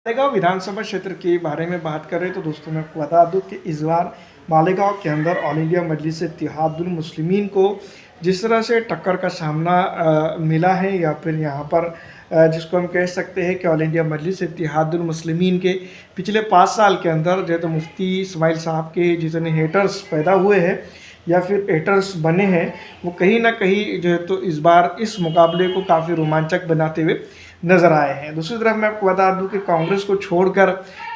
मालेगांव विधानसभा क्षेत्र के बारे में बात करें तो दोस्तों मैं आपको बता दूं कि इस बार मालेगांव के अंदर ऑल इंडिया मजलिस इत्तेहादुल मुस्लिमीन को जिस तरह से टक्कर का सामना मिला है या फिर यहाँ पर जिसको हम कह सकते हैं कि ऑल इंडिया मजलिस इत्तेहादुल मुस्लिमीन के पिछले 5 साल के अंदर जो है तो मुफ्ती इस्माइल साहब के जितने हेटर्स पैदा हुए हैं या फिर हेटर्स बने हैं वो कहीं ना कहीं जो है तो इस बार इस मुकाबले को काफ़ी रोमांचक बनाते हुए नज़र आए हैं। दूसरी तरफ मैं आपको बता दूं कि कांग्रेस को छोड़कर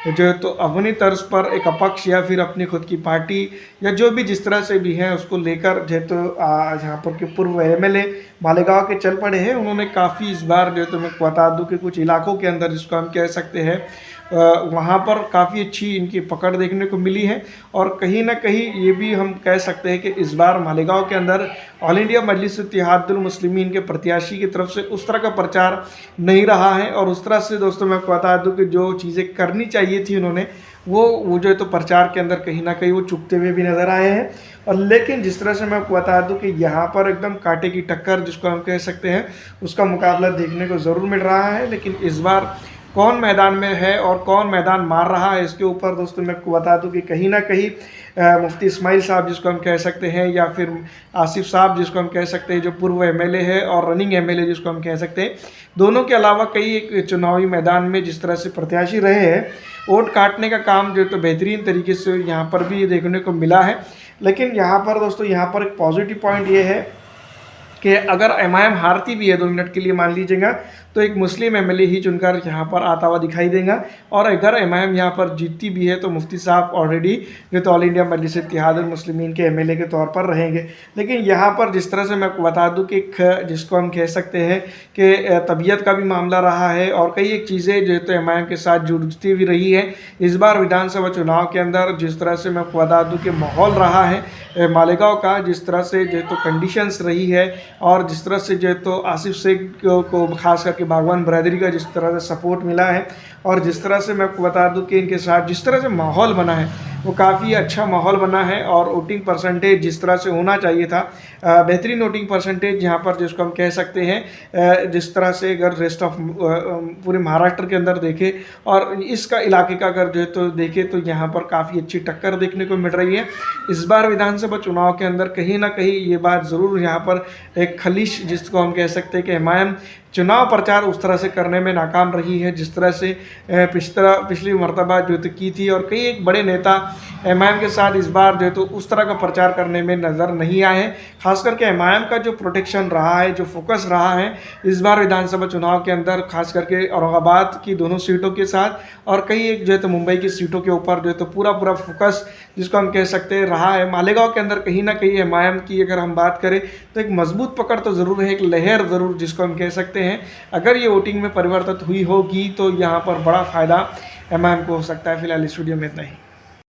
जो है तो अपनी तर्ज पर एक अपक्ष या फिर अपनी खुद की पार्टी या जो भी जिस तरह से भी है उसको लेकर जो है तो यहाँ पर के पूर्व एमएलए मालेगांव के चल पड़े हैं। उन्होंने काफ़ी इस बार जो है तो मैं आपको बता दूं कि कुछ इलाकों के अंदर जिसको हम कह सकते हैं वहाँ पर काफ़ी अच्छी इनकी पकड़ देखने को मिली है और कहीं ना कहीं ये भी हम कह सकते हैं कि इस बार मालेगांव के अंदर ऑल इंडिया मजलिस इत्तेहादुल मुस्लिमीन के प्रत्याशी की तरफ से उस तरह का प्रचार नहीं रहा है और उस तरह से दोस्तों मैं आपको बता दूं कि जो चीज़ें करनी चाहिए थी उन्होंने वो जो है तो प्रचार के अंदर कहीं ना कहीं वो चुकते हुए भी नज़र आए हैं। और लेकिन जिस तरह से मैं आपको बता दूं कि यहाँ पर एकदम कांटे की टक्कर जिसको हम कह सकते हैं उसका मुकाबला देखने को ज़रूर मिल रहा है। लेकिन इस बार कौन मैदान में है और कौन मैदान मार रहा है इसके ऊपर दोस्तों मैं आपको बता दूं कि कहीं ना कहीं मुफ्ती इस्माइल साहब जिसको हम कह सकते हैं या फिर आसिफ साहब जिसको हम कह सकते हैं जो पूर्व एमएलए है और रनिंग एमएलए जिसको हम कह सकते हैं, दोनों के अलावा कई एक चुनावी मैदान में जिस तरह से प्रत्याशी रहे हैं वोट काटने का काम जो तो बेहतरीन तरीके से यहाँ पर भी देखने को मिला है। लेकिन यहाँ पर दोस्तों यहाँ पर एक पॉजिटिव पॉइंट ये है कि अगर एमआईएम हारती भी है 2 मिनट के लिए मान लीजिएगा तो एक मुस्लिम एमएलए ही चुनकर यहाँ पर आता हुआ दिखाई देगा। और अगर एमआईएम यहाँ पर जीतती भी है तो मुफ्ती साहब ऑलरेडी जो तो ऑल इंडिया मजलिस इत्तेहादुल मुस्लिमीन के एमएलए के तौर पर रहेंगे। लेकिन यहाँ पर जिस तरह से मैं आपको बता दूँ कि जिसको हम कह सकते हैं कि तबीयत का भी मामला रहा है और कई एक चीज़ें जो तो एमआईएम के साथ जुड़ती भी रही है। इस बार विधानसभा चुनाव के अंदर जिस तरह से मैं आपको बता दूँ कि माहौल रहा है मालेगांव का, जिस तरह से जो तो कंडीशंस रही है और जिस तरह से जो तो आसिफ शेख को खास करके बागवान बरादरी का जिस तरह से सपोर्ट मिला है और जिस तरह से मैं आपको बता दूं कि इनके साथ जिस तरह से माहौल बना है वो काफ़ी अच्छा माहौल बना है और वोटिंग परसेंटेज जिस तरह से होना चाहिए था बेहतरीन वोटिंग परसेंटेज यहाँ पर जिसको हम कह सकते हैं जिस तरह से अगर रेस्ट ऑफ पूरे महाराष्ट्र के अंदर देखें और इसका इलाके का अगर जो है तो देखें तो यहाँ पर काफ़ी अच्छी टक्कर देखने को मिल रही है। इस बार विधानसभा चुनाव के अंदर कहीं ना कहीं ये बात ज़रूर यहाँ पर एक खलिश जिसको हम कह सकते हैं कि एमआईएम चुनाव प्रचार उस तरह से करने में नाकाम रही है जिस तरह से पिछली मर्तबा जो तो की थी और कई एक बड़े नेता एमआईएम के साथ इस बार जो तो उस तरह का प्रचार करने में नज़र नहीं आए हैं। खास करके एमआईएम का जो प्रोटेक्शन रहा है, जो फोकस रहा है इस बार विधानसभा चुनाव के अंदर, खास करके औरंगाबाद की दोनों सीटों के साथ और कई एक जो है तो मुंबई की सीटों के ऊपर जो है तो पूरा फोकस जिसको हम कह सकते हैं रहा है। मालेगांव के अंदर कहीं ना कहीं एमआईएम की अगर हम बात करें तो एक मजबूत पकड़ तो ज़रूर है, एक लहर ज़रूर जिसको हम कह सकते हैं। अगर ये वोटिंग में परिवर्तित हुई होगी तो यहाँ पर बड़ा फ़ायदा एमआईएम को हो सकता है। फिलहाल इस वीडियो में इतना ही।